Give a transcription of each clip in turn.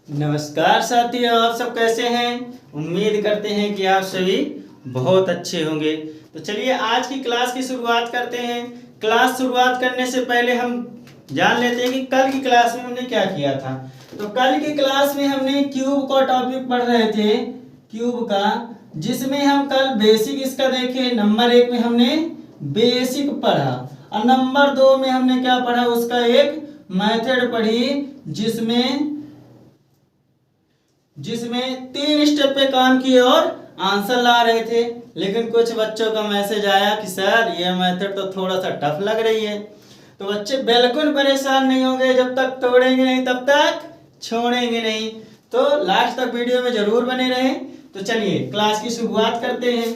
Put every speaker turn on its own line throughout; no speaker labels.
नमस्कार साथियों, आप सब कैसे हैं। उम्मीद करते हैं कि आप सभी बहुत अच्छे होंगे। तो चलिए आज की क्लास की शुरुआत करते हैं। क्लास शुरुआत करने से पहले हम जान लेते हैं कि कल की क्लास में हमने क्या किया था। तो कल की क्लास में हमने क्यूब का टॉपिक पढ़ रहे थे, क्यूब का, जिसमें हम कल बेसिक इसका देखे। नंबर 1 में हमने बेसिक पढ़ा और नंबर 2 में हमने क्या पढ़ा, उसका एक मेथड पढ़ी जिसमें 3 स्टेप पे काम किए और आंसर ला रहे थे। लेकिन कुछ बच्चों का मैसेज आया कि सर ये मेथड तो थोड़ा सा टफ लग रही है। तो बच्चे बिल्कुल परेशान नहीं होंगे, जब तक तोड़ेंगे नहीं तब तक छोड़ेंगे नहीं। तो लास्ट तक वीडियो में जरूर बने रहें। तो चलिए क्लास की शुरुआत करते हैं।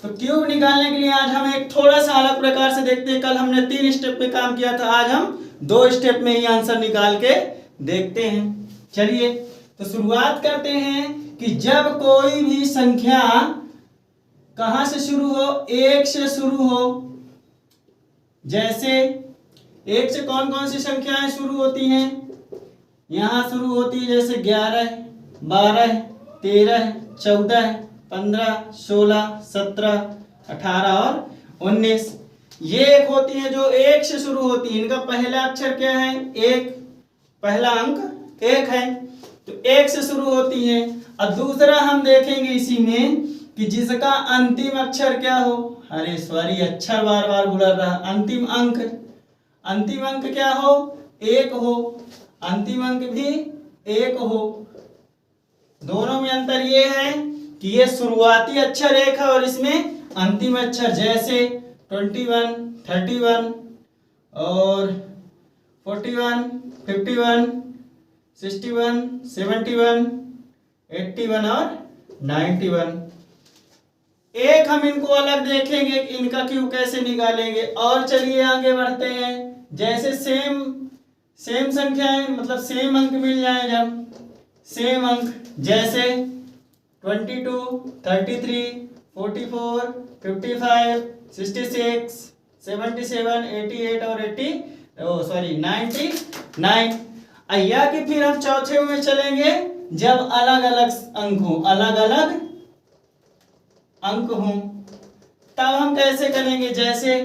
तो क्यूब निकालने के लिए आज हम एक थोड़ा सा अलग प्रकार से देखते हैं। कल हमने 3 स्टेप पे काम किया था, आज हम 2 स्टेप में ही आंसर निकाल के देखते हैं। चलिए तो शुरुआत करते हैं कि जब कोई भी संख्या कहां से शुरू हो, 1 से शुरू हो। जैसे 1 से कौन कौन सी संख्याएं शुरू होती हैं, यहां शुरू होती है जैसे 11, 12, 13, 14, 15, 16, 17, 18 और 19। ये एक होती है जो 1 से शुरू होती है। इनका पहला अक्षर क्या है, 1, पहला अंक 1 है, तो 1 से शुरू होती है। और दूसरा हम देखेंगे इसी में कि जिसका अंतिम अक्षर क्या हो, अरे सॉरी अक्षर बार बार भूल रहा, अंतिम अंक क्या हो, 1 हो। अंतिम अंक भी 1 हो। दोनों में अंतर ये है कि ये शुरुआती अक्षर 1 है और इसमें अंतिम अक्षर, जैसे 21, 31 और 41, 51, 61, 71, 81 और 91। एक हम इनको अलग देखेंगे कि इनका क्यूब कैसे निकालेंगे। और चलिए आगे बढ़ते हैं। जैसे सेम संख्याएं, मतलब सेम अंक मिल जाए, जब सेम अंक जैसे 22, 33, 44, 55, 66, 77, 88 और 99। या कि फिर हम चौथे में चलेंगे जब अलग अलग अंक हों, तब हम कैसे करेंगे। जैसे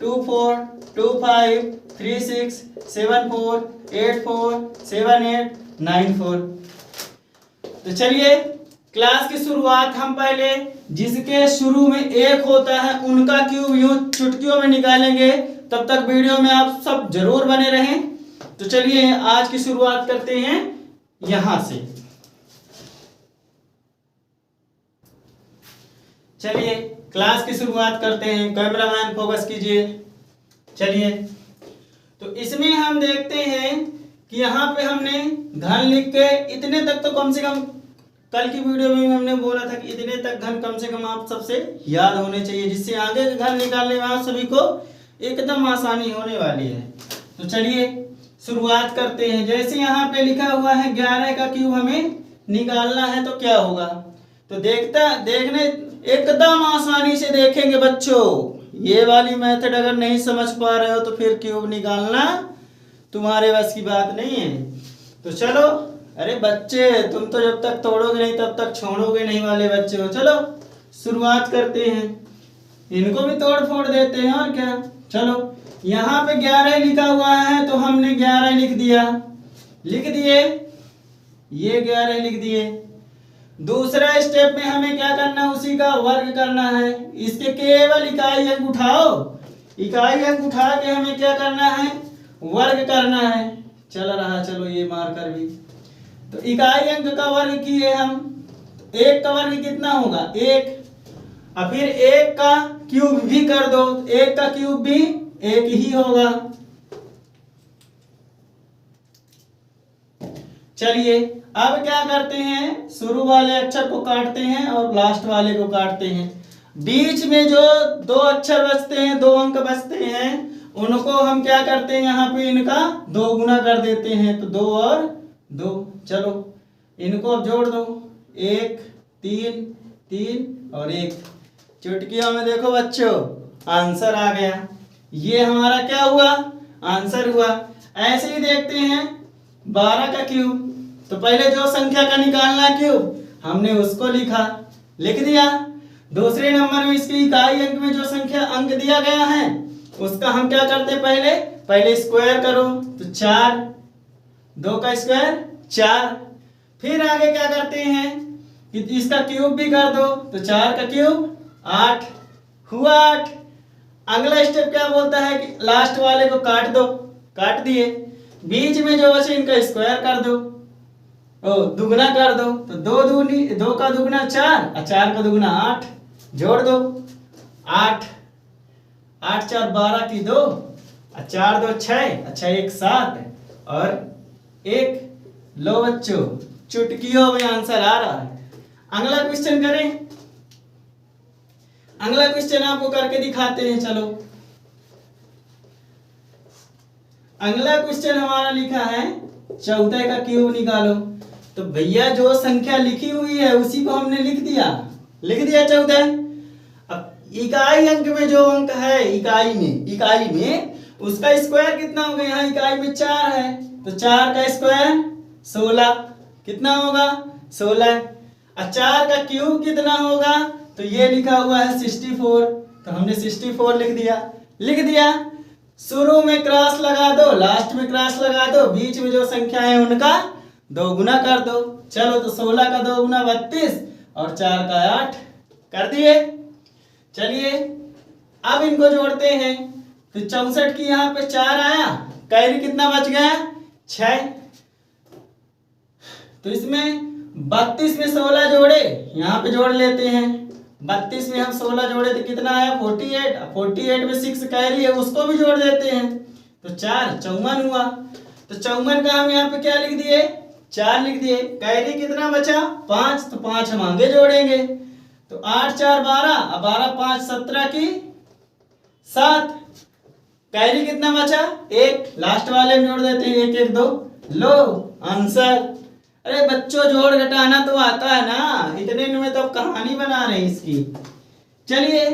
24, 25, 36, 74, 84, 78, 94। तो चलिए क्लास की शुरुआत हम पहले जिसके शुरू में 1 होता है उनका क्यूब यूं चुटकियों में निकालेंगे। तब तक वीडियो में आप सब जरूर बने रहें। तो चलिए आज की शुरुआत करते हैं यहां से। चलिए क्लास की शुरुआत करते हैं। कैमरामैन फोकस कीजिए। चलिए तो इसमें हम देखते हैं कि यहाँ पे हमने घन लिख के इतने तक तो कम से कम, कल की वीडियो में हमने बोला था कि इतने तक घन कम से कम आप सबसे याद होने चाहिए, जिससे आगे घन निकालने में आप सभी को एकदम आसानी होने वाली है। तो चलिए शुरुआत करते हैं। जैसे यहाँ पे लिखा हुआ है 11 का क्यूब हमें निकालना है, तो क्या होगा। तो देखने एकदम आसानी से देखेंगे बच्चों। ये वाली मेथड अगर नहीं समझ पा रहे हो तो फिर क्यूब निकालना तुम्हारे बस की बात नहीं है। तो चलो, अरे बच्चे तुम तो जब तक तोड़ोगे नहीं तब तक छोड़ोगे नहीं वाले बच्चे हो। चलो शुरुआत करते हैं, इनको भी तोड़ फोड़ देते हैं और क्या। चलो यहाँ पे 11 लिखा हुआ है तो हमने 11 लिख दिए, ये 11 लिख दिए। दूसरा स्टेप में हमें क्या करना है, उसी का वर्ग करना है। इसके केवल इकाई अंक उठाओ, इकाई अंक उठा के हमें क्या करना है, वर्ग करना है। चल रहा, चलो ये मारकर भी। तो इकाई अंक का वर्ग किए हम, तो 1 का वर्ग कितना होगा, 1। और फिर 1 का क्यूब भी कर दो, 1 का क्यूब भी 1 ही होगा। चलिए अब क्या करते हैं, शुरू वाले अक्षर को काटते हैं और लास्ट वाले को काटते हैं। बीच में जो 2 अक्षर बचते हैं, 2 अंक बचते हैं, उनको हम क्या करते हैं, यहाँ पे इनका 2 गुना कर देते हैं। तो 2 और 2, चलो इनको अब जोड़ दो, 1, 3, 3 और 1। चुटकियों में देखो बच्चों आंसर आ गया। ये हमारा क्या हुआ, आंसर हुआ। ऐसे ही देखते हैं 12 का क्यूब। तो पहले जो संख्या का निकालना है क्यूब, हमने उसको लिखा, लिख दिया। दूसरे नंबर में इसके इकाई अंक में जो संख्या अंक दिया गया है उसका हम क्या करते हैं, पहले स्क्वायर करो, तो 4, 2 का स्क्वायर 4। फिर आगे क्या करते हैं कि इसका क्यूब भी कर दो, तो 4 का क्यूब 8 हुआ 8। अगला स्टेप क्या बोलता है कि लास्ट वाले को काट दो, काट दिए। बीच में जो बचे इनका स्क्वायर कर दो, दुगना कर दो, तो 2 का दुगना 4 और 4 का दुगना 8, जोड़ दो 8, 8 4 12 की 2 और 4 2 6, अच्छा 1 7 और 1। लो बच्चों, चुटकियों में आंसर आ रहा है। अगला क्वेश्चन करें, अगला क्वेश्चन आपको करके दिखाते हैं। चलो अगला क्वेश्चन हमारा लिखा है 14 का क्यूब निकालो। तो भैया जो संख्या लिखी हुई है उसी को हमने लिख दिया 14। अब इकाई अंक में जो अंक है, इकाई में उसका स्क्वायर कितना होगा, यहाँ इकाई में 4 है तो 4 का स्क्वायर 16, कितना होगा 16। और 4 का क्यूब कितना होगा, तो ये लिखा हुआ है 64, तो हमने 64 लिख दिया। शुरू में क्रॉस लगा दो, लास्ट में क्रॉस लगा दो, बीच में जो संख्या है उनका 2 गुना कर दो। चलो तो 16 का 2 गुना 32 और 4 का 8 कर दिए। चलिए अब इनको जोड़ते हैं, तो 64 की यहाँ पे 4 आया, कैरी कितना बच गया 6। तो इसमें 32 में 16 जोड़े, यहाँ पे जोड़ लेते हैं। 32 में हम 16 जोड़े तो कितना आया 48, 48 में 6 कैरी है उसको भी जोड़ देते हैं, तो 4 54 हुआ। तो 54 का हम यहाँ पे क्या लिख दिए 4 लिख दिए। कैरी कितना बचा 5, तो 5 हम आगे जोड़ेंगे, तो 8 4 12 और 12 5 17 की 7। कैरी कितना बचा 1, लास्ट वाले में जोड़ देते हैं 1 1 2। लो आंसर। अरे बच्चों जोड़ घटाना तो आता है ना, इतने में तो कहानी बना रहे हैं इसकी। चलिए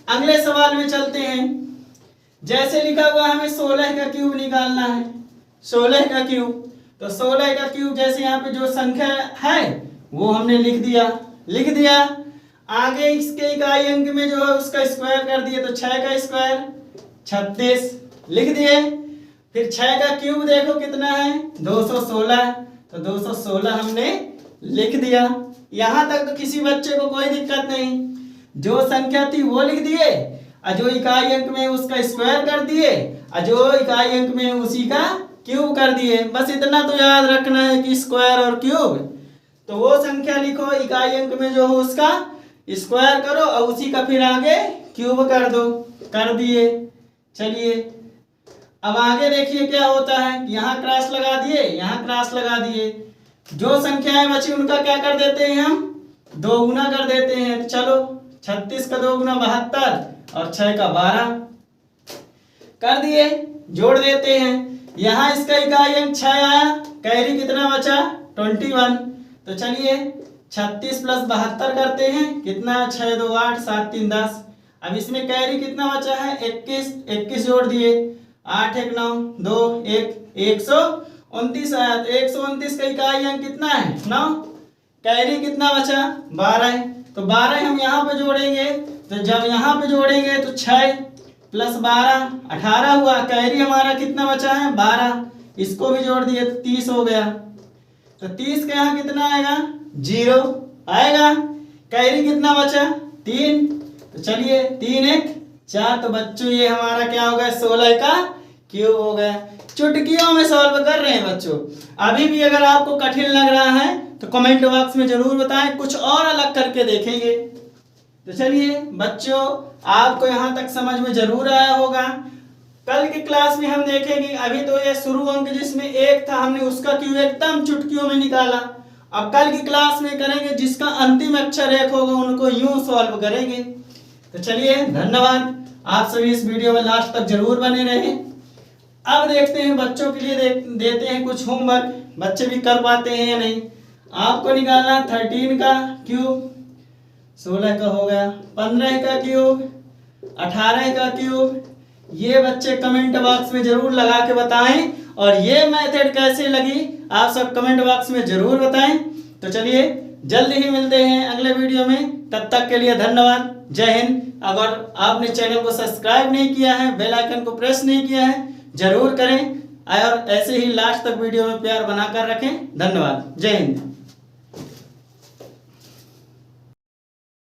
अगले सवाल में चलते हैं। जैसे लिखा हुआ हमें 16 का क्यूब निकालना है, 16 का क्यूब। तो 16 का क्यूब जैसे यहाँ पे जो संख्या है वो हमने लिख दिया। आगे इसके इकाई अंक में जो है उसका स्क्वायर कर दिए, तो 6 का स्क्वायर 36 लिख दिए। फिर 6 का क्यूब देखो कितना है 216, तो 216 हमने लिख दिया। यहां तक तो किसी बच्चे को कोई दिक्कत नहीं, जो संख्या थी वो लिख दिए और जो इकाई अंक में उसका स्क्वायर कर दिए और जो इकाई अंक में उसी का क्यूब कर दिए। बस इतना तो याद रखना है कि स्क्वायर और क्यूब। तो वो संख्या लिखो, इकाई अंक में जो हो उसका स्क्वायर करो और उसी का फिर आगे क्यूब कर दो, कर दिए। चलिए अब आगे देखिए क्या होता है, यहाँ क्रॉस लगा दिए, यहाँ क्रॉस लगा दिए। जो संख्याएं बची उनका क्या कर देते हैं हम 2 गुना कर देते हैं। चलो 36 का 2 गुना 72 और 6 का 12 कर दिए, जोड़ देते हैं। यहाँ इसका इकाई अंक 6 आया, कैरी कितना बचा 21। तो चलिए 36 प्लस 72 करते हैं, कितना 6 2 8 7 3 10। अब इसमें कैरी कितना बचा है 21 जोड़ दिए, 8 1 9 2 1 129 आया। तो 129 का इकाई अंक कितना है 9, कैरी कितना बचा 12 है। तो 12 हम यहाँ पे जोड़ेंगे, तो जब यहाँ पे जोड़ेंगे तो 6 प्लस 12 18 हुआ। कैरी हमारा कितना बचा है 12, इसको भी जोड़ दिए तो 30 हो गया। तो 30 का यहाँ कितना आएगा 0 आएगा। कैरी कितना बचा 3, तो चलिए 3 1 4। तो बच्चों ये हमारा क्या हो गया 16 का क्यूब हो गया। चुटकियों में सॉल्व कर रहे हैं बच्चों। अभी भी अगर आपको कठिन लग रहा है तो कमेंट बॉक्स में जरूर बताएं, कुछ और अलग करके देखेंगे। तो चलिए बच्चों आपको यहाँ तक समझ में जरूर आया होगा। कल की क्लास में हम देखेंगे, अभी तो ये शुरू अंक जिसमें 1 था हमने उसका क्यूब एकदम चुटकियों में निकाला। अब कल की क्लास में करेंगे जिसका अंतिम अक्षर 1 होगा उनको यूं सॉल्व करेंगे। तो चलिए धन्यवाद, आप सभी इस वीडियो में लास्ट तक जरूर बने रहें। अब देखते हैं बच्चों के लिए देते हैं कुछ होमवर्क, बच्चे भी कर पाते हैं या नहीं। आपको निकालना 13 का क्यूब, 16 का हो गया, 15 का क्यूब, 18 का क्यूब। ये बच्चे कमेंट बॉक्स में जरूर लगा के बताएं और ये मेथड कैसी लगी आप सब कमेंट बॉक्स में जरूर बताएं। तो चलिए जल्द ही मिलते हैं अगले वीडियो में, तब तक के लिए धन्यवाद। जय हिंद। अगर आपने चैनल को सब्सक्राइब नहीं किया है, बेल आइकन को प्रेस नहीं किया है, जरूर करें और ऐसे ही लास्ट तक वीडियो में प्यार बनाकर रखें। धन्यवाद। जय हिंद।